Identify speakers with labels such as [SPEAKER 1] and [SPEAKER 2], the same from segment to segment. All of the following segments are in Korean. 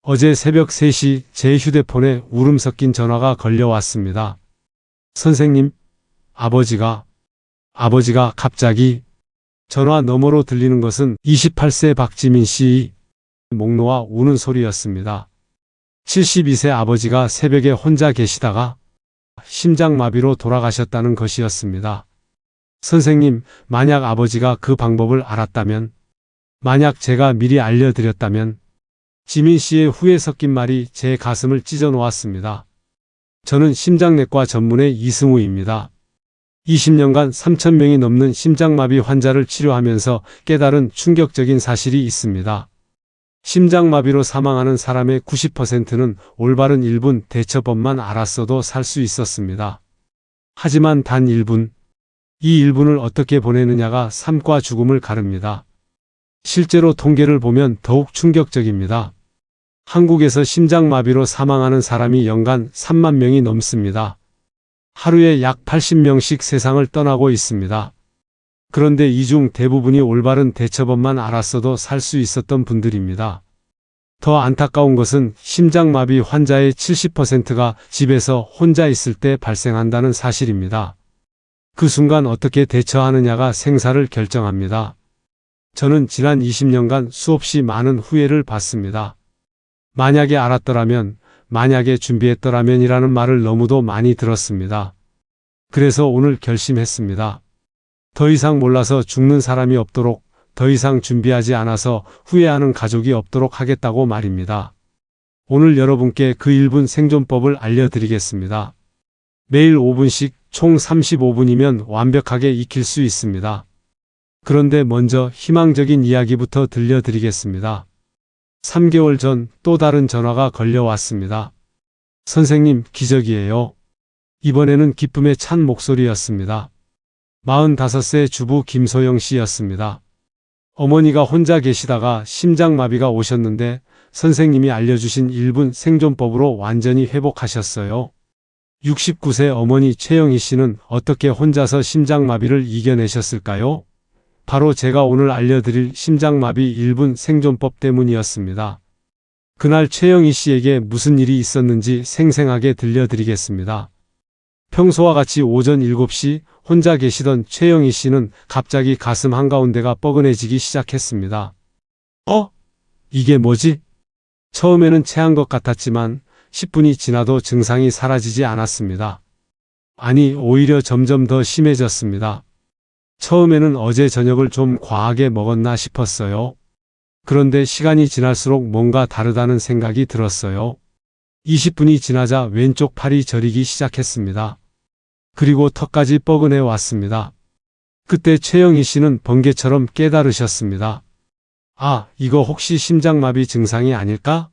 [SPEAKER 1] 어제 새벽 3시 제 휴대폰에 울음 섞인 전화가 걸려왔습니다. 선생님, 아버지가 갑자기. 전화 너머로 들리는 것은 28세 박지민 씨 목 놓아 우는 소리였습니다. 72세 아버지가 새벽에 혼자 계시다가 심장마비로 돌아가셨다는 것이었습니다. 선생님, 만약 아버지가 그 방법을 알았다면, 만약 제가 미리 알려드렸다면, 지민 씨의 후에 섞인 말이 제 가슴을 찢어 놓았습니다. 저는 심장내과 전문의 이승우입니다. 20년간 3,000명이 넘는 심장마비 환자를 치료하면서 깨달은 충격적인 사실이 있습니다. 심장마비로 사망하는 사람의 90%는 올바른 1분 대처법만 알았어도 살 수 있었습니다. 하지만 단 1분, 이 1분을 어떻게 보내느냐가 삶과 죽음을 가릅니다. 실제로 통계를 보면 더욱 충격적입니다. 한국에서 심장마비로 사망하는 사람이 연간 3만 명이 넘습니다. 하루에 약 80명씩 세상을 떠나고 있습니다. 그런데 이 중 대부분이 올바른 대처법만 알았어도 살 수 있었던 분들입니다. 더 안타까운 것은 심장마비 환자의 70%가 집에서 혼자 있을 때 발생한다는 사실입니다. 그 순간 어떻게 대처하느냐가 생사를 결정합니다. 저는 지난 20년간 수없이 많은 후회를 받습니다. 만약에 알았더라면, 만약에 준비했더라면이라는 말을 너무도 많이 들었습니다. 그래서 오늘 결심했습니다. 더 이상 몰라서 죽는 사람이 없도록, 더 이상 준비하지 않아서 후회하는 가족이 없도록 하겠다고 말입니다. 오늘 여러분께 그 1분 생존법을 알려드리겠습니다. 매일 5분씩 총 35분이면 완벽하게 익힐 수 있습니다. 그런데 먼저 희망적인 이야기부터 들려드리겠습니다. 3개월 전 또 다른 전화가 걸려왔습니다. 선생님, 기적이에요. 이번에는 기쁨에 찬 목소리였습니다. 45세 주부 김소영 씨였습니다. 어머니가 혼자 계시다가 심장마비가 오셨는데 선생님이 알려주신 1분 생존법으로 완전히 회복하셨어요. 69세 어머니 최영희 씨는 어떻게 혼자서 심장마비를 이겨내셨을까요? 바로 제가 오늘 알려드릴 심장마비 1분 생존법 때문이었습니다. 그날 최영희 씨에게 무슨 일이 있었는지 생생하게 들려드리겠습니다. 평소와 같이 오전 7시 혼자 계시던 최영희 씨는 갑자기 가슴 한가운데가 뻐근해지기 시작했습니다. 이게 뭐지? 처음에는 체한 것 같았지만 10분이 지나도 증상이 사라지지 않았습니다. 아니, 오히려 점점 더 심해졌습니다. 처음에는 어제 저녁을 좀 과하게 먹었나 싶었어요. 그런데 시간이 지날수록 뭔가 다르다는 생각이 들었어요. 20분이 지나자 왼쪽 팔이 저리기 시작했습니다. 그리고 턱까지 뻐근해 왔습니다. 그때 최영희 씨는 번개처럼 깨달으셨습니다. 이거 혹시 심장마비 증상이 아닐까?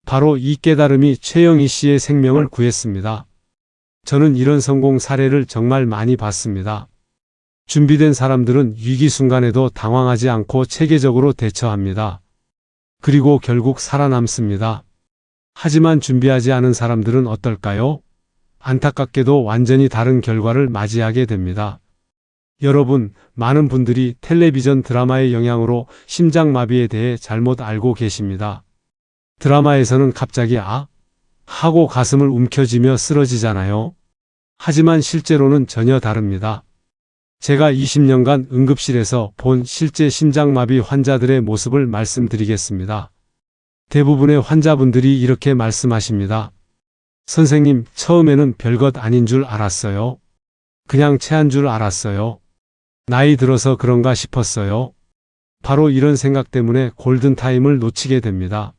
[SPEAKER 1] 바로 이 깨달음이 최영희 씨의 생명을 구했습니다. 저는 이런 성공 사례를 정말 많이 봤습니다. 준비된 사람들은 위기 순간에도 당황하지 않고 체계적으로 대처합니다. 그리고 결국 살아남습니다. 하지만 준비하지 않은 사람들은 어떨까요? 안타깝게도 완전히 다른 결과를 맞이하게 됩니다. 여러분, 많은 분들이 텔레비전 드라마의 영향으로 심장마비에 대해 잘못 알고 계십니다. 드라마에서는 갑자기 하고 가슴을 움켜쥐며 쓰러지잖아요. 하지만 실제로는 전혀 다릅니다. 제가 20년간 응급실에서 본 실제 심장마비 환자들의 모습을 말씀드리겠습니다. 대부분의 환자분들이 이렇게 말씀하십니다. 선생님, 처음에는 별것 아닌 줄 알았어요. 그냥 체한 줄 알았어요. 나이 들어서 그런가 싶었어요. 바로 이런 생각 때문에 골든타임을 놓치게 됩니다.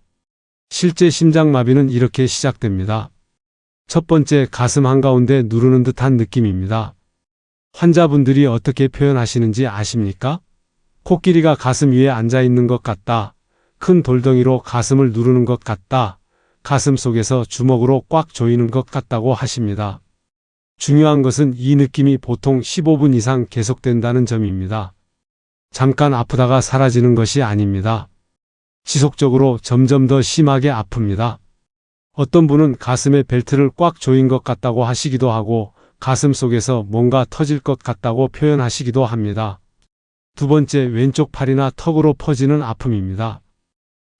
[SPEAKER 1] 실제 심장마비는 이렇게 시작됩니다. 첫 번째, 가슴 한가운데 누르는 듯한 느낌입니다. 환자분들이 어떻게 표현하시는지 아십니까? 코끼리가 가슴 위에 앉아 있는 것 같다. 큰 돌덩이로 가슴을 누르는 것 같다. 가슴 속에서 주먹으로 꽉 조이는 것 같다고 하십니다. 중요한 것은 이 느낌이 보통 15분 이상 계속된다는 점입니다. 잠깐 아프다가 사라지는 것이 아닙니다. 지속적으로 점점 더 심하게 아픕니다. 어떤 분은 가슴에 벨트를 꽉 조인 것 같다고 하시기도 하고 가슴 속에서 뭔가 터질 것 같다고 표현하시기도 합니다. 두 번째, 왼쪽 팔이나 턱으로 퍼지는 아픔입니다.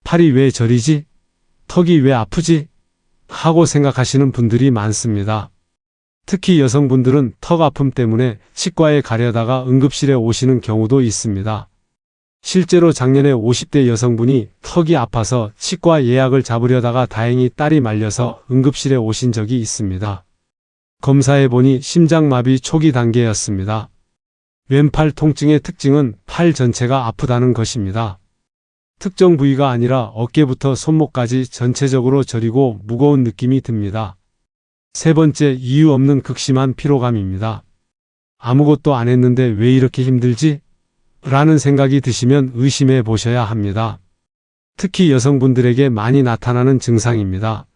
[SPEAKER 1] 팔이 왜 저리지? 턱이 왜 아프지? 하고 생각하시는 분들이 많습니다. 특히 여성분들은 턱 아픔 때문에 치과에 가려다가 응급실에 오시는 경우도 있습니다. 실제로 작년에 50대 여성분이 턱이 아파서 치과 예약을 잡으려다가 다행히 딸이 말려서 응급실에 오신 적이 있습니다. 검사해보니 심장마비 초기 단계였습니다. 왼팔 통증의 특징은 팔 전체가 아프다는 것입니다. 특정 부위가 아니라 어깨부터 손목까지 전체적으로 저리고 무거운 느낌이 듭니다. 세 번째, 이유 없는 극심한 피로감입니다. 아무것도 안 했는데 왜 이렇게 힘들지? 라는 생각이 드시면 의심해 보셔야 합니다. 특히 여성분들에게 많이 나타나는 증상입니다.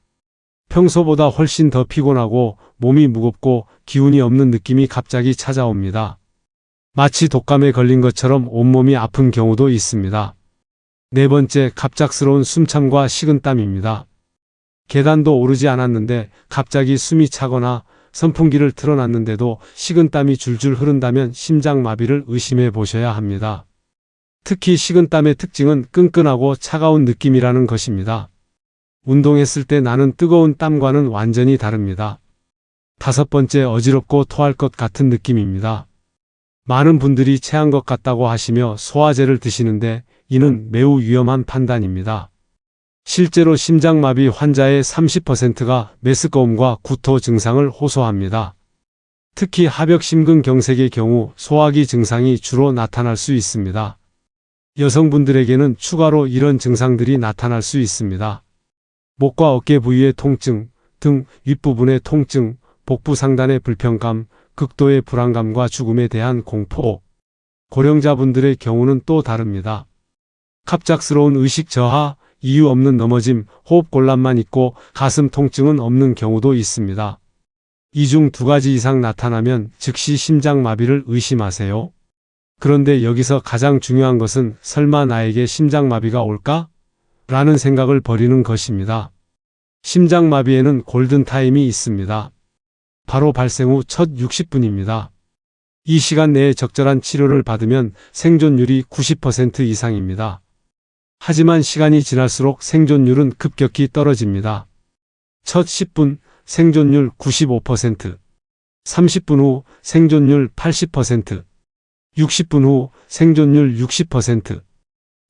[SPEAKER 1] 평소보다 훨씬 더 피곤하고 몸이 무겁고 기운이 없는 느낌이 갑자기 찾아옵니다. 마치 독감에 걸린 것처럼 온몸이 아픈 경우도 있습니다. 네 번째, 갑작스러운 숨참과 식은땀입니다. 계단도 오르지 않았는데 갑자기 숨이 차거나 선풍기를 틀어놨는데도 식은땀이 줄줄 흐른다면 심장마비를 의심해 보셔야 합니다. 특히 식은땀의 특징은 끈끈하고 차가운 느낌이라는 것입니다. 운동했을 때 나는 뜨거운 땀과는 완전히 다릅니다. 다섯 번째, 어지럽고 토할 것 같은 느낌입니다. 많은 분들이 체한 것 같다고 하시며 소화제를 드시는데 이는 매우 위험한 판단입니다. 실제로 심장마비 환자의 30%가 메스꺼움과 구토 증상을 호소합니다. 특히 하벽심근경색의 경우 소화기 증상이 주로 나타날 수 있습니다. 여성분들에게는 추가로 이런 증상들이 나타날 수 있습니다. 목과 어깨 부위의 통증, 등 윗부분의 통증, 복부 상단의 불편감, 극도의 불안감과 죽음에 대한 공포. 고령자분들의 경우는 또 다릅니다. 갑작스러운 의식 저하, 이유 없는 넘어짐, 호흡곤란만 있고 가슴 통증은 없는 경우도 있습니다. 이 중 두 가지 이상 나타나면 즉시 심장마비를 의심하세요. 그런데 여기서 가장 중요한 것은 설마 나에게 심장마비가 올까? 라는 생각을 버리는 것입니다. 심장마비에는 골든타임이 있습니다. 바로 발생 후 첫 60분입니다. 이 시간 내에 적절한 치료를 받으면 생존율이 90% 이상입니다. 하지만 시간이 지날수록 생존율은 급격히 떨어집니다. 첫 10분 생존율 95%, 30분 후 생존율 80%, 60분 후 생존율 60%,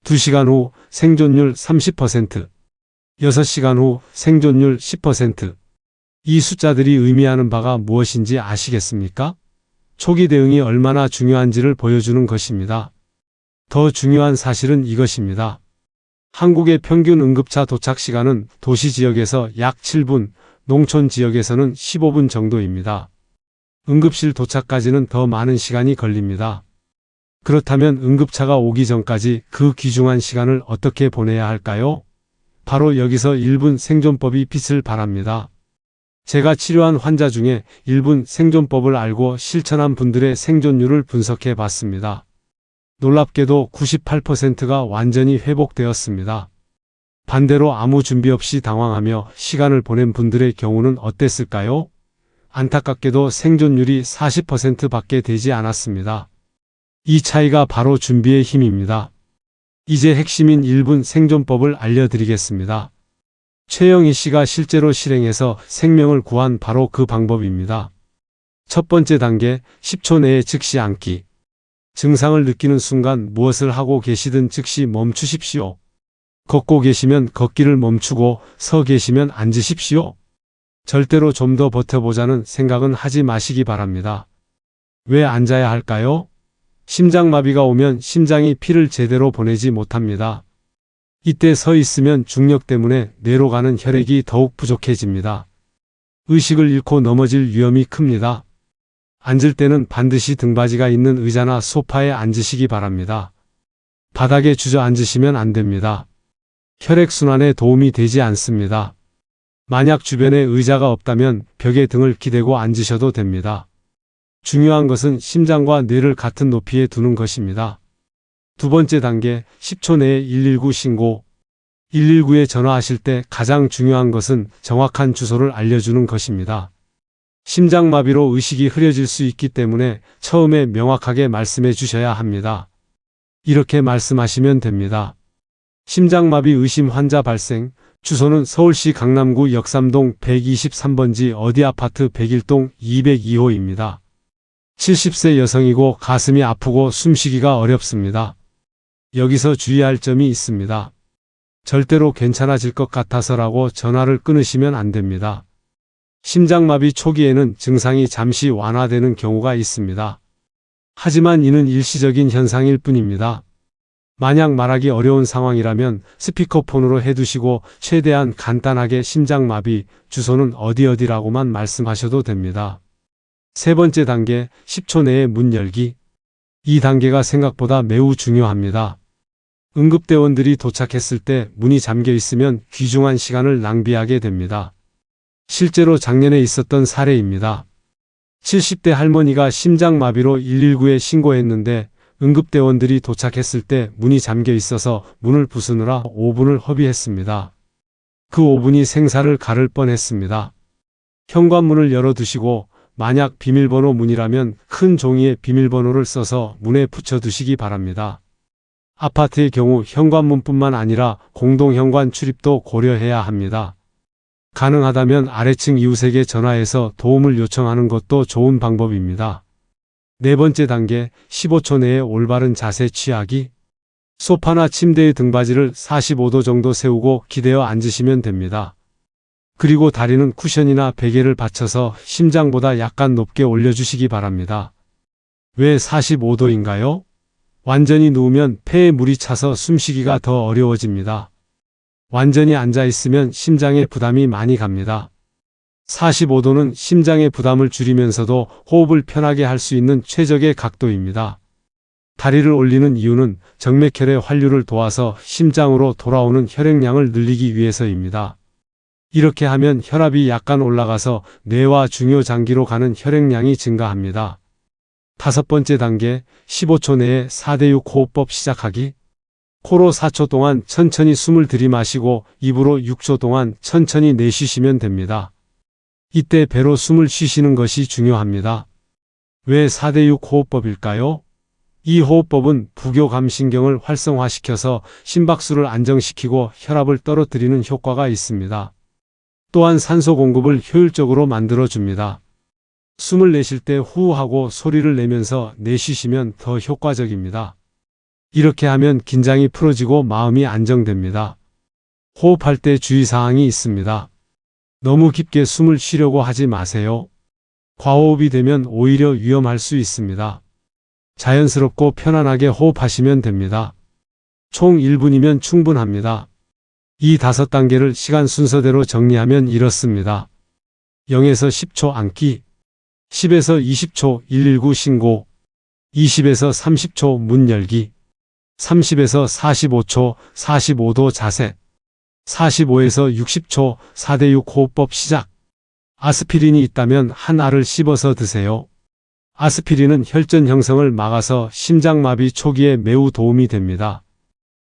[SPEAKER 1] 2시간 후 생존율 30%, 6시간 후 생존율 10%. 이 숫자들이 의미하는 바가 무엇인지 아시겠습니까? 초기 대응이 얼마나 중요한지를 보여주는 것입니다. 더 중요한 사실은 이것입니다. 한국의 평균 응급차 도착 시간은 도시 지역에서 약 7분, 농촌 지역에서는 15분 정도입니다. 응급실 도착까지는 더 많은 시간이 걸립니다. 그렇다면 응급차가 오기 전까지 그 귀중한 시간을 어떻게 보내야 할까요? 바로 여기서 1분 생존법이 빛을 발합니다. 제가 치료한 환자 중에 1분 생존법을 알고 실천한 분들의 생존율을 분석해 봤습니다. 놀랍게도 98%가 완전히 회복되었습니다. 반대로 아무 준비 없이 당황하며 시간을 보낸 분들의 경우는 어땠을까요? 안타깝게도 생존율이 40%밖에 되지 않았습니다. 이 차이가 바로 준비의 힘입니다. 이제 핵심인 1분 생존법을 알려드리겠습니다. 최영희 씨가 실제로 실행해서 생명을 구한 바로 그 방법입니다. 첫 번째 단계, 10초 내에 즉시 앉기. 증상을 느끼는 순간 무엇을 하고 계시든 즉시 멈추십시오. 걷고 계시면 걷기를 멈추고 서 계시면 앉으십시오. 절대로 좀 더 버텨보자는 생각은 하지 마시기 바랍니다. 왜 앉아야 할까요? 심장마비가 오면 심장이 피를 제대로 보내지 못합니다. 이때 서 있으면 중력 때문에 뇌로 가는 혈액이 더욱 부족해집니다. 의식을 잃고 넘어질 위험이 큽니다. 앉을 때는 반드시 등받이가 있는 의자나 소파에 앉으시기 바랍니다. 바닥에 주저앉으시면 안 됩니다. 혈액순환에 도움이 되지 않습니다. 만약 주변에 의자가 없다면 벽에 등을 기대고 앉으셔도 됩니다. 중요한 것은 심장과 뇌를 같은 높이에 두는 것입니다. 두 번째 단계, 10초 내에 119 신고. 119에 전화하실 때 가장 중요한 것은 정확한 주소를 알려주는 것입니다. 심장마비로 의식이 흐려질 수 있기 때문에 처음에 명확하게 말씀해 주셔야 합니다. 이렇게 말씀하시면 됩니다. 심장마비 의심 환자 발생, 주소는 서울시 강남구 역삼동 123번지 어디 아파트 101동 202호입니다. 70세 여성이고 가슴이 아프고 숨쉬기가 어렵습니다. 여기서 주의할 점이 있습니다. 절대로 괜찮아질 것 같아서라고 전화를 끊으시면 안 됩니다. 심장마비 초기에는 증상이 잠시 완화되는 경우가 있습니다. 하지만 이는 일시적인 현상일 뿐입니다. 만약 말하기 어려운 상황이라면 스피커폰으로 해두시고 최대한 간단하게 심장마비, 주소는 어디라고만 말씀하셔도 됩니다. 세 번째 단계, 10초 내에 문 열기. 이 단계가 생각보다 매우 중요합니다. 응급대원들이 도착했을 때 문이 잠겨 있으면 귀중한 시간을 낭비하게 됩니다. 실제로 작년에 있었던 사례입니다. 70대 할머니가 심장마비로 119에 신고했는데 응급대원들이 도착했을 때 문이 잠겨 있어서 문을 부수느라 5분을 허비했습니다. 그 5분이 생사를 가를 뻔했습니다. 현관문을 열어두시고 만약 비밀번호 문이라면 큰 종이에 비밀번호를 써서 문에 붙여두시기 바랍니다. 아파트의 경우 현관문뿐만 아니라 공동현관 출입도 고려해야 합니다. 가능하다면 아래층 이웃에게 전화해서 도움을 요청하는 것도 좋은 방법입니다. 네 번째 단계, 15초 내에 올바른 자세 취하기. 소파나 침대의 등받이를 45도 정도 세우고 기대어 앉으시면 됩니다. 그리고 다리는 쿠션이나 베개를 받쳐서 심장보다 약간 높게 올려주시기 바랍니다. 왜 45도인가요? 완전히 누우면 폐에 물이 차서 숨쉬기가 더 어려워집니다. 완전히 앉아있으면 심장에 부담이 많이 갑니다. 45도는 심장의 부담을 줄이면서도 호흡을 편하게 할 수 있는 최적의 각도입니다. 다리를 올리는 이유는 정맥혈의 환류를 도와서 심장으로 돌아오는 혈액량을 늘리기 위해서입니다. 이렇게 하면 혈압이 약간 올라가서 뇌와 중요 장기로 가는 혈액량이 증가합니다. 다섯 번째 단계, 15초 내에 4대6 호흡법 시작하기. 코로 4초 동안 천천히 숨을 들이마시고 입으로 6초 동안 천천히 내쉬시면 됩니다. 이때 배로 숨을 쉬시는 것이 중요합니다. 왜 4대6 호흡법일까요? 이 호흡법은 부교감신경을 활성화시켜서 심박수를 안정시키고 혈압을 떨어뜨리는 효과가 있습니다. 또한 산소 공급을 효율적으로 만들어줍니다. 숨을 내쉴 때 후하고 소리를 내면서 내쉬시면 더 효과적입니다. 이렇게 하면 긴장이 풀어지고 마음이 안정됩니다. 호흡할 때 주의사항이 있습니다. 너무 깊게 숨을 쉬려고 하지 마세요. 과호흡이 되면 오히려 위험할 수 있습니다. 자연스럽고 편안하게 호흡하시면 됩니다. 총 1분이면 충분합니다. 이 5단계를 시간 순서대로 정리하면 이렇습니다. 0에서 10초 앉기, 10에서 20초 119 신고, 20에서 30초 문 열기, 30에서 45초 45도 자세, 45에서 60초 4대6 호흡법 시작. 아스피린이 있다면 한 알을 씹어서 드세요. 아스피린은 혈전 형성을 막아서 심장마비 초기에 매우 도움이 됩니다.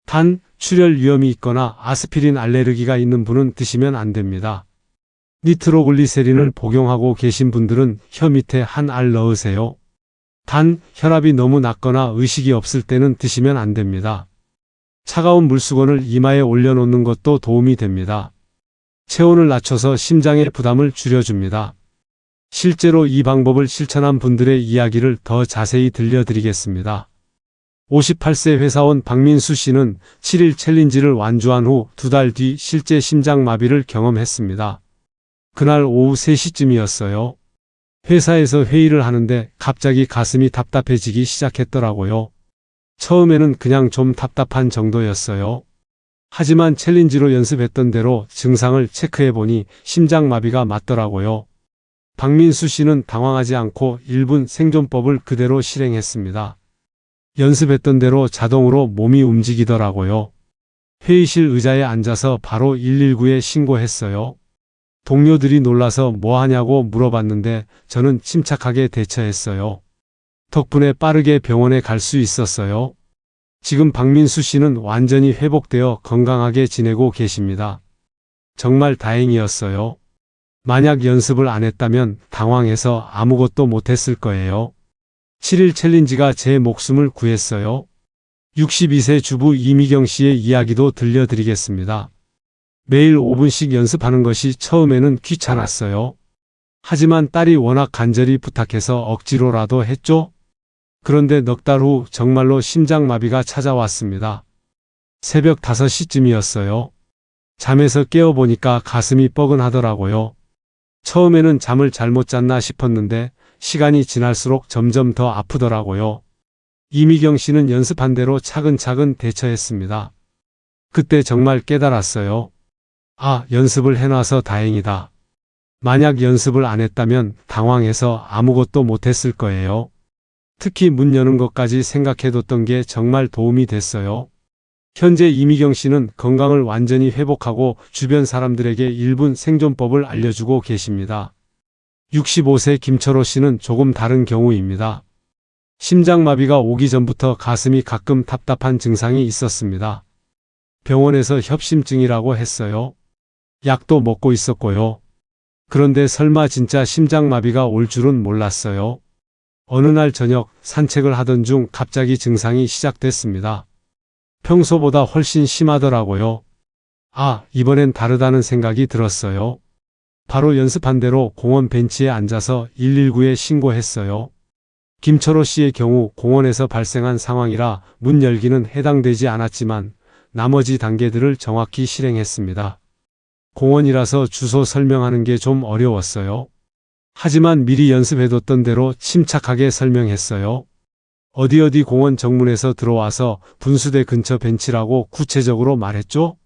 [SPEAKER 1] 단, 출혈 위험이 있거나 아스피린 알레르기가 있는 분은 드시면 안 됩니다. 니트로글리세린을 복용하고 계신 분들은 혀 밑에 한 알 넣으세요. 단, 혈압이 너무 낮거나 의식이 없을 때는 드시면 안 됩니다. 차가운 물수건을 이마에 올려놓는 것도 도움이 됩니다. 체온을 낮춰서 심장의 부담을 줄여줍니다. 실제로 이 방법을 실천한 분들의 이야기를 더 자세히 들려드리겠습니다. 58세 회사원 박민수 씨는 7일 챌린지를 완주한 후 2달 뒤 실제 심장마비를 경험했습니다. 그날 오후 3시쯤이었어요. 회사에서 회의를 하는데 갑자기 가슴이 답답해지기 시작했더라고요. 처음에는 그냥 좀 답답한 정도였어요. 하지만 챌린지로 연습했던 대로 증상을 체크해보니 심장마비가 맞더라고요. 박민수 씨는 당황하지 않고 1분 생존법을 그대로 실행했습니다. 연습했던 대로 자동으로 몸이 움직이더라고요. 회의실 의자에 앉아서 바로 119에 신고했어요. 동료들이 놀라서 뭐 하냐고 물어봤는데 저는 침착하게 대처했어요. 덕분에 빠르게 병원에 갈 수 있었어요. 지금 박민수 씨는 완전히 회복되어 건강하게 지내고 계십니다. 정말 다행이었어요. 만약 연습을 안 했다면 당황해서 아무것도 못했을 거예요. 7일 챌린지가 제 목숨을 구했어요. 62세 주부 이미경 씨의 이야기도 들려드리겠습니다. 매일 5분씩 연습하는 것이 처음에는 귀찮았어요. 하지만 딸이 워낙 간절히 부탁해서 억지로라도 했죠. 그런데 넉 달 후 정말로 심장마비가 찾아왔습니다. 새벽 5시쯤이었어요. 잠에서 깨어보니까 가슴이 뻐근하더라고요. 처음에는 잠을 잘못 잤나 싶었는데 시간이 지날수록 점점 더 아프더라고요. 이미경 씨는 연습한 대로 차근차근 대처했습니다. 그때 정말 깨달았어요. 아, 연습을 해놔서 다행이다. 만약 연습을 안 했다면 당황해서 아무것도 못했을 거예요. 특히 문 여는 것까지 생각해뒀던 게 정말 도움이 됐어요. 현재 이미경 씨는 건강을 완전히 회복하고 주변 사람들에게 1분 생존법을 알려주고 계십니다. 65세 김철호 씨는 조금 다른 경우입니다. 심장마비가 오기 전부터 가슴이 가끔 답답한 증상이 있었습니다. 병원에서 협심증이라고 했어요. 약도 먹고 있었고요. 그런데 설마 진짜 심장마비가 올 줄은 몰랐어요. 어느 날 저녁 산책을 하던 중 갑자기 증상이 시작됐습니다. 평소보다 훨씬 심하더라고요. 아, 이번엔 다르다는 생각이 들었어요. 바로 연습한 대로 공원 벤치에 앉아서 119에 신고했어요. 김철호 씨의 경우 공원에서 발생한 상황이라 문 열기는 해당되지 않았지만 나머지 단계들을 정확히 실행했습니다. 공원이라서 주소 설명하는 게 좀 어려웠어요. 하지만 미리 연습해뒀던 대로 침착하게 설명했어요. 어디 공원 정문에서 들어와서 분수대 근처 벤치라고 구체적으로 말했죠?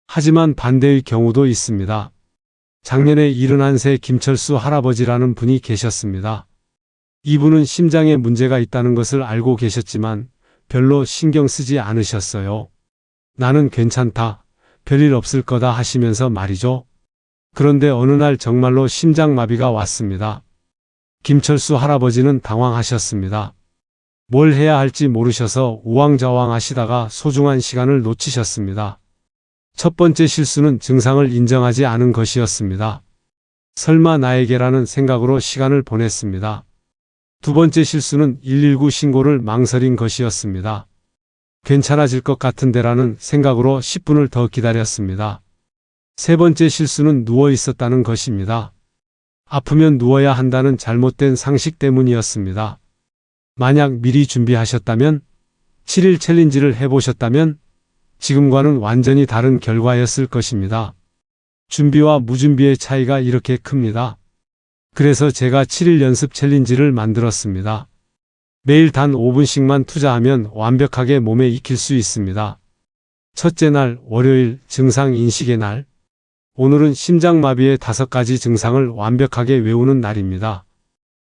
[SPEAKER 1] 하지만 반대의 경우도 있습니다. 작년에 71세 김철수 할아버지라는 분이 계셨습니다. 이분은 심장에 문제가 있다는 것을 알고 계셨지만 별로 신경 쓰지 않으셨어요. 나는 괜찮다, 별일 없을 거다 하시면서 말이죠. 그런데 어느 날 정말로 심장마비가 왔습니다. 김철수 할아버지는 당황하셨습니다. 뭘 해야 할지 모르셔서 우왕좌왕 하시다가 소중한 시간을 놓치셨습니다. 첫 번째 실수는 증상을 인정하지 않은 것이었습니다. 설마 나에게라는 생각으로 시간을 보냈습니다. 두 번째 실수는 119 신고를 망설인 것이었습니다. 괜찮아질 것 같은데라는 생각으로 10분을 더 기다렸습니다. 세 번째 실수는 누워 있었다는 것입니다. 아프면 누워야 한다는 잘못된 상식 때문이었습니다. 만약 미리 준비하셨다면, 7일 챌린지를 해보셨다면 지금과는 완전히 다른 결과였을 것입니다. 준비와 무준비의 차이가 이렇게 큽니다. 그래서 제가 7일 연습 챌린지를 만들었습니다. 매일 단 5분씩만 투자하면 완벽하게 몸에 익힐 수 있습니다. 첫째 날, 월요일, 증상 인식의 날. 오늘은 심장마비의 5가지 증상을 완벽하게 외우는 날입니다.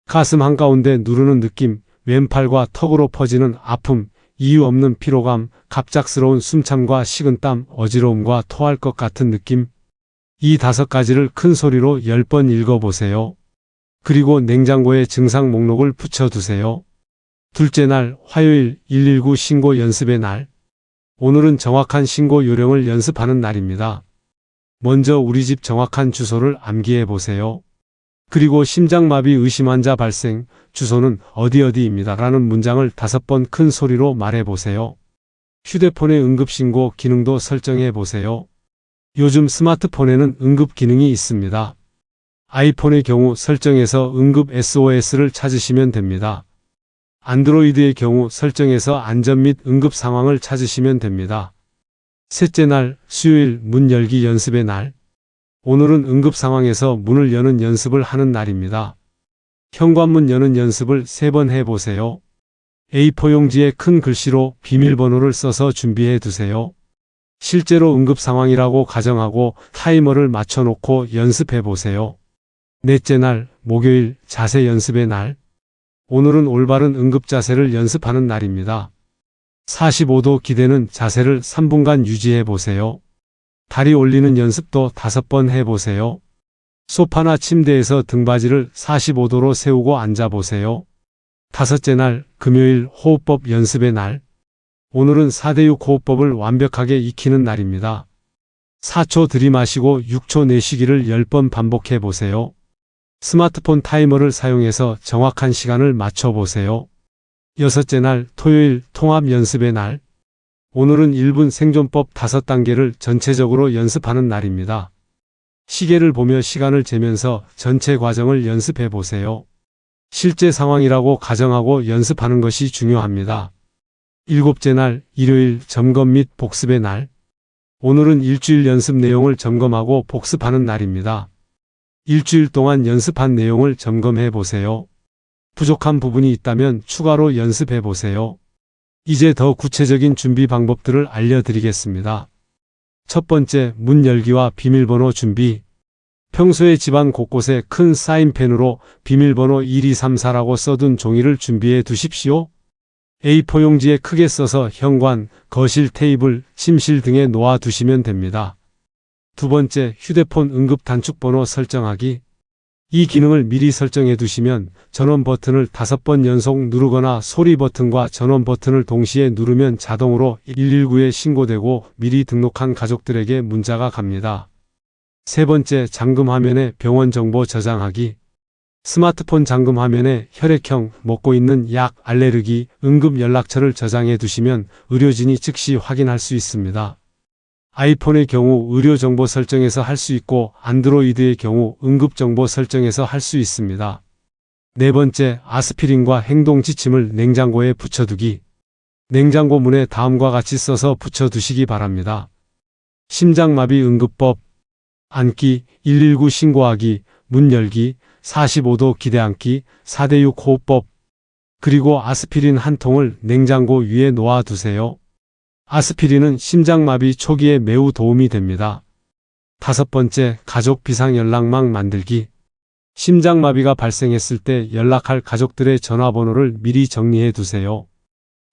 [SPEAKER 1] 가슴 한가운데 누르는 느낌, 왼팔과 턱으로 퍼지는 아픔, 이유 없는 피로감, 갑작스러운 숨참과 식은땀, 어지러움과 토할 것 같은 느낌. 이 5가지를 큰 소리로 10번 읽어보세요. 그리고 냉장고에 증상 목록을 붙여두세요. 둘째 날, 화요일, 119 신고 연습의 날. 오늘은 정확한 신고 요령을 연습하는 날입니다. 먼저 우리 집 정확한 주소를 암기해 보세요. 그리고 심장마비 의심 환자 발생, 주소는 어디입니다 라는 문장을 5번 큰 소리로 말해 보세요. 휴대폰의 응급신고 기능도 설정해 보세요. 요즘 스마트폰에는 응급 기능이 있습니다. 아이폰의 경우 설정해서 응급 SOS를 찾으시면 됩니다. 안드로이드의 경우 설정해서 안전 및 응급 상황을 찾으시면 됩니다. 셋째 날, 수요일 문 열기 연습의 날. 오늘은 응급 상황에서 문을 여는 연습을 하는 날입니다. 현관문 여는 연습을 3번 해보세요. A4 용지에 큰 글씨로 비밀번호를 써서 준비해 두세요. 실제로 응급 상황이라고 가정하고 타이머를 맞춰놓고 연습해 보세요. 넷째 날, 목요일 자세 연습의 날. 오늘은 올바른 응급 자세를 연습하는 날입니다. 45도 기대는 자세를 3분간 유지해 보세요. 다리 올리는 연습도 5번 해보세요. 소파나 침대에서 등받이를 45도로 세우고 앉아보세요. 5째 날, 금요일 호흡법 연습의 날. 오늘은 4대6 호흡법을 완벽하게 익히는 날입니다. 4초 들이마시고 6초 내쉬기를 10번 반복해 보세요. 스마트폰 타이머를 사용해서 정확한 시간을 맞춰보세요. 6째 날, 토요일 통합 연습의 날. 오늘은 1분 생존법 5단계를 전체적으로 연습하는 날입니다. 시계를 보며 시간을 재면서 전체 과정을 연습해 보세요. 실제 상황이라고 가정하고 연습하는 것이 중요합니다. 7째 날, 일요일 점검 및 복습의 날. 오늘은 일주일 연습 내용을 점검하고 복습하는 날입니다. 일주일 동안 연습한 내용을 점검해 보세요. 부족한 부분이 있다면 추가로 연습해 보세요. 이제 더 구체적인 준비 방법들을 알려드리겠습니다. 첫 번째, 문 열기와 비밀번호 준비. 평소에 집안 곳곳에 큰 사인펜으로 비밀번호 1234라고 써둔 종이를 준비해 두십시오. A4 용지에 크게 써서 현관, 거실 테이블, 침실 등에 놓아 두시면 됩니다. 두 번째, 휴대폰 응급 단축번호 설정하기. 이 기능을 미리 설정해 두시면 전원 버튼을 5번 연속 누르거나 소리 버튼과 전원 버튼을 동시에 누르면 자동으로 119에 신고되고 미리 등록한 가족들에게 문자가 갑니다. 세 번째, 잠금 화면에 병원 정보 저장하기. 스마트폰 잠금 화면에 혈액형, 먹고 있는 약, 알레르기, 응급 연락처를 저장해 두시면 의료진이 즉시 확인할 수 있습니다. 아이폰의 경우 의료 정보 설정에서 할 수 있고 안드로이드의 경우 응급 정보 설정에서 할 수 있습니다. 네 번째, 아스피린과 행동 지침을 냉장고에 붙여두기. 냉장고 문에 다음과 같이 써서 붙여두시기 바랍니다. 심장마비 응급법, 앉기, 119 신고하기, 문 열기, 45도 기대 앉기, 4대6 호흡법. 그리고 아스피린 한 통을 냉장고 위에 놓아 두세요. 아스피린은 심장마비 초기에 매우 도움이 됩니다. 다섯 번째, 가족 비상 연락망 만들기. 심장마비가 발생했을 때 연락할 가족들의 전화번호를 미리 정리해 두세요.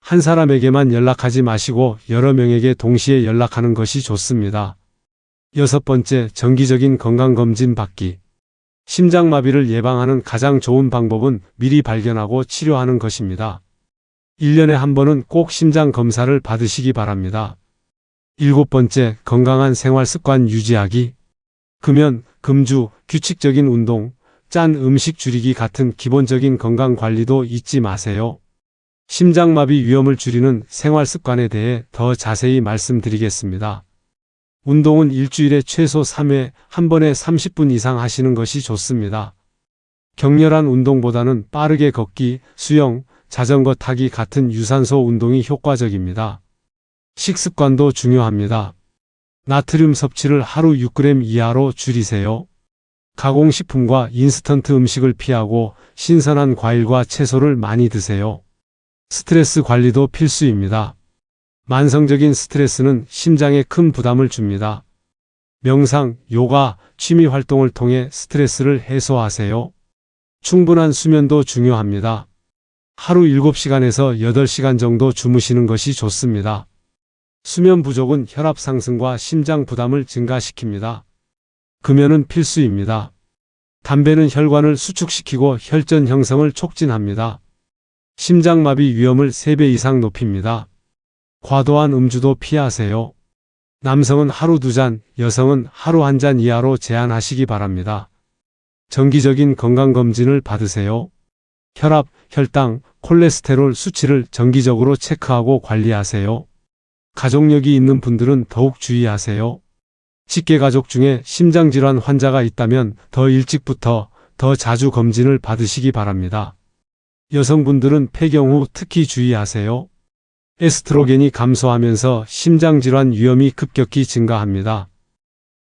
[SPEAKER 1] 한 사람에게만 연락하지 마시고 여러 명에게 동시에 연락하는 것이 좋습니다. 여섯 번째, 정기적인 건강검진 받기. 심장마비를 예방하는 가장 좋은 방법은 미리 발견하고 치료하는 것입니다. 1년에 한 번은 꼭 심장 검사를 받으시기 바랍니다. 일곱 번째, 건강한 생활 습관 유지하기. 금연, 금주, 규칙적인 운동, 짠 음식 줄이기 같은 기본적인 건강 관리도 잊지 마세요. 심장마비 위험을 줄이는 생활 습관에 대해 더 자세히 말씀드리겠습니다. 운동은 일주일에 최소 3회, 한 번에 30분 이상 하시는 것이 좋습니다. 격렬한 운동보다는 빠르게 걷기, 수영, 자전거 타기 같은 유산소 운동이 효과적입니다. 식습관도 중요합니다. 나트륨 섭취를 하루 6g 이하로 줄이세요. 가공식품과 인스턴트 음식을 피하고 신선한 과일과 채소를 많이 드세요. 스트레스 관리도 필수입니다. 만성적인 스트레스는 심장에 큰 부담을 줍니다. 명상, 요가, 취미 활동을 통해 스트레스를 해소하세요. 충분한 수면도 중요합니다. 하루 7시간에서 8시간 정도 주무시는 것이 좋습니다. 수면 부족은 혈압 상승과 심장 부담을 증가시킵니다. 금연은 필수입니다. 담배는 혈관을 수축시키고 혈전 형성을 촉진합니다. 심장마비 위험을 3배 이상 높입니다. 과도한 음주도 피하세요. 남성은 하루 2잔, 여성은 하루 1잔 이하로 제한하시기 바랍니다. 정기적인 건강검진을 받으세요. 혈압, 혈당, 콜레스테롤 수치를 정기적으로 체크하고 관리하세요. 가족력이 있는 분들은 더욱 주의하세요. 직계가족 중에 심장질환 환자가 있다면 더 일찍부터 더 자주 검진을 받으시기 바랍니다. 여성분들은 폐경 후 특히 주의하세요. 에스트로겐이 감소하면서 심장질환 위험이 급격히 증가합니다.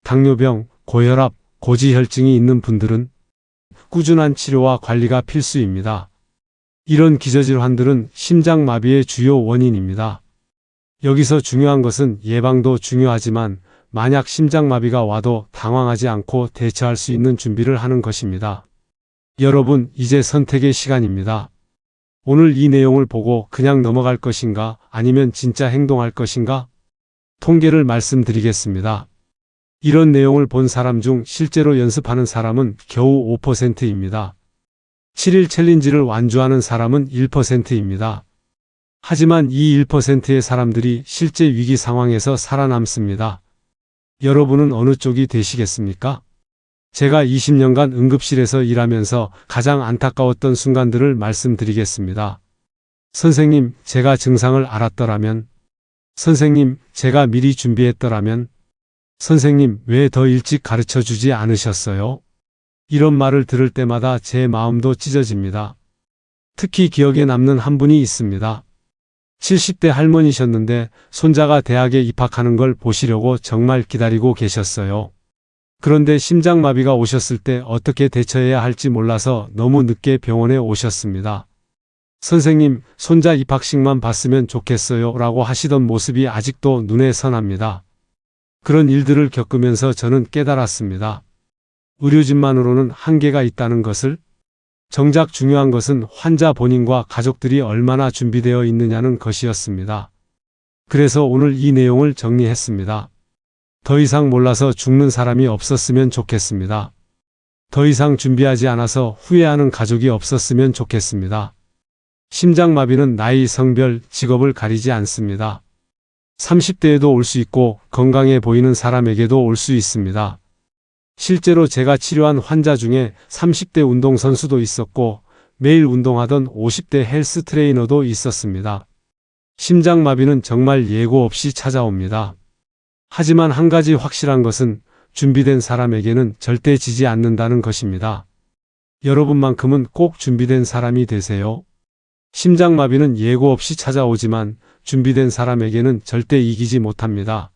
[SPEAKER 1] 당뇨병, 고혈압, 고지혈증이 있는 분들은 꾸준한 치료와 관리가 필수입니다. 이런 기저질환들은 심장마비의 주요 원인입니다. 여기서 중요한 것은 예방도 중요하지만 만약 심장마비가 와도 당황하지 않고 대처할 수 있는 준비를 하는 것입니다. 여러분, 이제 선택의 시간입니다. 오늘 이 내용을 보고 그냥 넘어갈 것인가 아니면 진짜 행동할 것인가? 통계를 말씀드리겠습니다. 이런 내용을 본 사람 중 실제로 연습하는 사람은 겨우 5%입니다. 7일 챌린지를 완주하는 사람은 1%입니다. 하지만 이 1%의 사람들이 실제 위기 상황에서 살아남습니다. 여러분은 어느 쪽이 되시겠습니까? 제가 20년간 응급실에서 일하면서 가장 안타까웠던 순간들을 말씀드리겠습니다. 선생님, 제가 증상을 알았더라면 선생님, 제가 미리 준비했더라면 선생님, 왜 더 일찍 가르쳐 주지 않으셨어요? 이런 말을 들을 때마다 제 마음도 찢어집니다. 특히 기억에 남는 한 분이 있습니다. 70대 할머니셨는데 손자가 대학에 입학하는 걸 보시려고 정말 기다리고 계셨어요. 그런데 심장마비가 오셨을 때 어떻게 대처해야 할지 몰라서 너무 늦게 병원에 오셨습니다. 선생님, 손자 입학식만 봤으면 좋겠어요 라고 하시던 모습이 아직도 눈에 선합니다. 그런 일들을 겪으면서 저는 깨달았습니다. 의료진만으로는 한계가 있다는 것을. 정작 중요한 것은 환자 본인과 가족들이 얼마나 준비되어 있느냐는 것이었습니다. 그래서 오늘 이 내용을 정리했습니다. 더 이상 몰라서 죽는 사람이 없었으면 좋겠습니다. 더 이상 준비하지 않아서 후회하는 가족이 없었으면 좋겠습니다. 심장마비는 나이, 성별, 직업을 가리지 않습니다. 30대에도 올 수 있고 건강해 보이는 사람에게도 올 수 있습니다. 실제로 제가 치료한 환자 중에 30대 운동선수도 있었고 매일 운동하던 50대 헬스 트레이너도 있었습니다. 심장마비는 정말 예고 없이 찾아옵니다. 하지만 한 가지 확실한 것은 준비된 사람에게는 절대 지지 않는다는 것입니다. 여러분만큼은 꼭 준비된 사람이 되세요. 심장마비는 예고 없이 찾아오지만 준비된 사람에게는 절대 이기지 못합니다.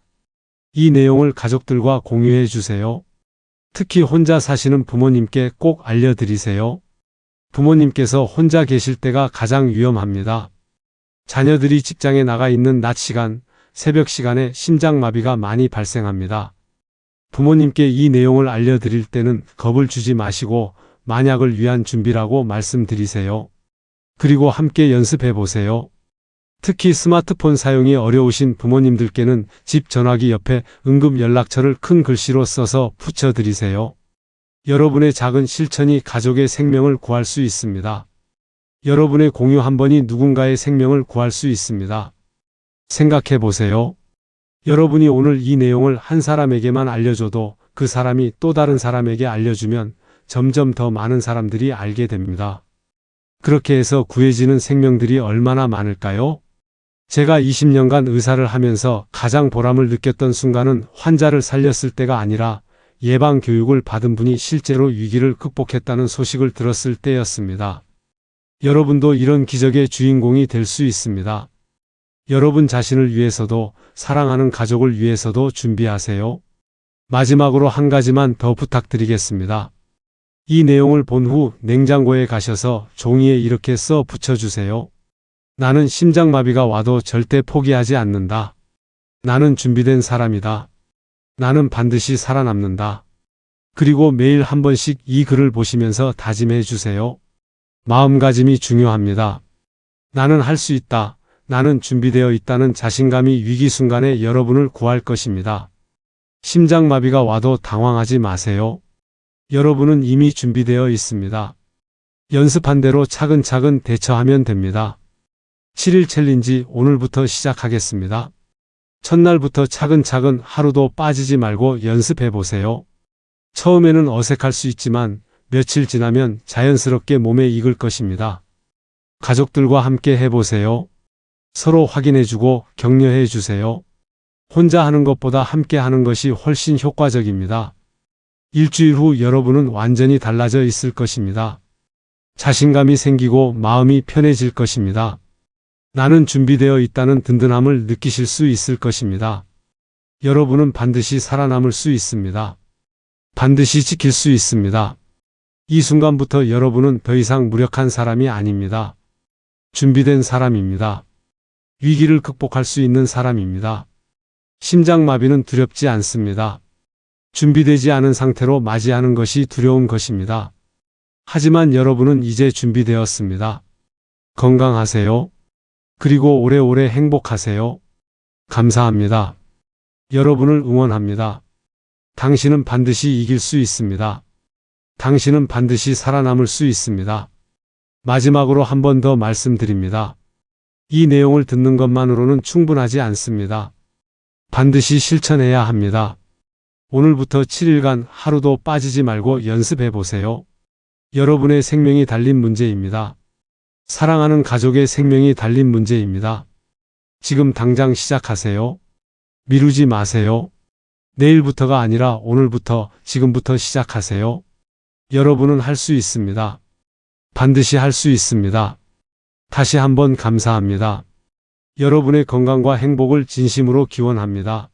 [SPEAKER 1] 이 내용을 가족들과 공유해 주세요. 특히 혼자 사시는 부모님께 꼭 알려드리세요. 부모님께서 혼자 계실 때가 가장 위험합니다. 자녀들이 직장에 나가 있는 낮 시간, 새벽 시간에 심장마비가 많이 발생합니다. 부모님께 이 내용을 알려드릴 때는 겁을 주지 마시고 만약을 위한 준비라고 말씀드리세요. 그리고 함께 연습해 보세요. 특히 스마트폰 사용이 어려우신 부모님들께는 집 전화기 옆에 응급 연락처를 큰 글씨로 써서 붙여드리세요. 여러분의 작은 실천이 가족의 생명을 구할 수 있습니다. 여러분의 공유 한 번이 누군가의 생명을 구할 수 있습니다. 생각해 보세요. 여러분이 오늘 이 내용을 한 사람에게만 알려줘도 그 사람이 또 다른 사람에게 알려주면 점점 더 많은 사람들이 알게 됩니다. 그렇게 해서 구해지는 생명들이 얼마나 많을까요? 제가 20년간 의사를 하면서 가장 보람을 느꼈던 순간은 환자를 살렸을 때가 아니라 예방 교육을 받은 분이 실제로 위기를 극복했다는 소식을 들었을 때였습니다. 여러분도 이런 기적의 주인공이 될 수 있습니다. 여러분 자신을 위해서도 사랑하는 가족을 위해서도 준비하세요. 마지막으로 한 가지만 더 부탁드리겠습니다. 이 내용을 본 후 냉장고에 가셔서 종이에 이렇게 써 붙여주세요. 나는 심장마비가 와도 절대 포기하지 않는다. 나는 준비된 사람이다. 나는 반드시 살아남는다. 그리고 매일 한 번씩 이 글을 보시면서 다짐해 주세요. 마음가짐이 중요합니다. 나는 할 수 있다. 나는 준비되어 있다는 자신감이 위기 순간에 여러분을 구할 것입니다. 심장마비가 와도 당황하지 마세요. 여러분은 이미 준비되어 있습니다. 연습한 대로 차근차근 대처하면 됩니다. 7일 챌린지 오늘부터 시작하겠습니다. 첫날부터 차근차근 하루도 빠지지 말고 연습해 보세요. 처음에는 어색할 수 있지만 며칠 지나면 자연스럽게 몸에 익을 것입니다. 가족들과 함께 해보세요. 서로 확인해주고 격려해주세요. 혼자 하는 것보다 함께 하는 것이 훨씬 효과적입니다. 일주일 후 여러분은 완전히 달라져 있을 것입니다. 자신감이 생기고 마음이 편해질 것입니다. 나는 준비되어 있다는 든든함을 느끼실 수 있을 것입니다. 여러분은 반드시 살아남을 수 있습니다. 반드시 지킬 수 있습니다. 이 순간부터 여러분은 더 이상 무력한 사람이 아닙니다. 준비된 사람입니다. 위기를 극복할 수 있는 사람입니다. 심장마비는 두렵지 않습니다. 준비되지 않은 상태로 맞이하는 것이 두려운 것입니다. 하지만 여러분은 이제 준비되었습니다. 건강하세요. 그리고 오래오래 행복하세요. 감사합니다. 여러분을 응원합니다. 당신은 반드시 이길 수 있습니다. 당신은 반드시 살아남을 수 있습니다. 마지막으로 한 번 더 말씀드립니다. 이 내용을 듣는 것만으로는 충분하지 않습니다. 반드시 실천해야 합니다. 오늘부터 7일간 하루도 빠지지 말고 연습해 보세요. 여러분의 생명이 달린 문제입니다. 사랑하는 가족의 생명이 달린 문제입니다. 지금 당장 시작하세요. 미루지 마세요. 내일부터가 아니라 오늘부터, 지금부터 시작하세요. 여러분은 할 수 있습니다. 반드시 할 수 있습니다. 다시 한번 감사합니다. 여러분의 건강과 행복을 진심으로 기원합니다.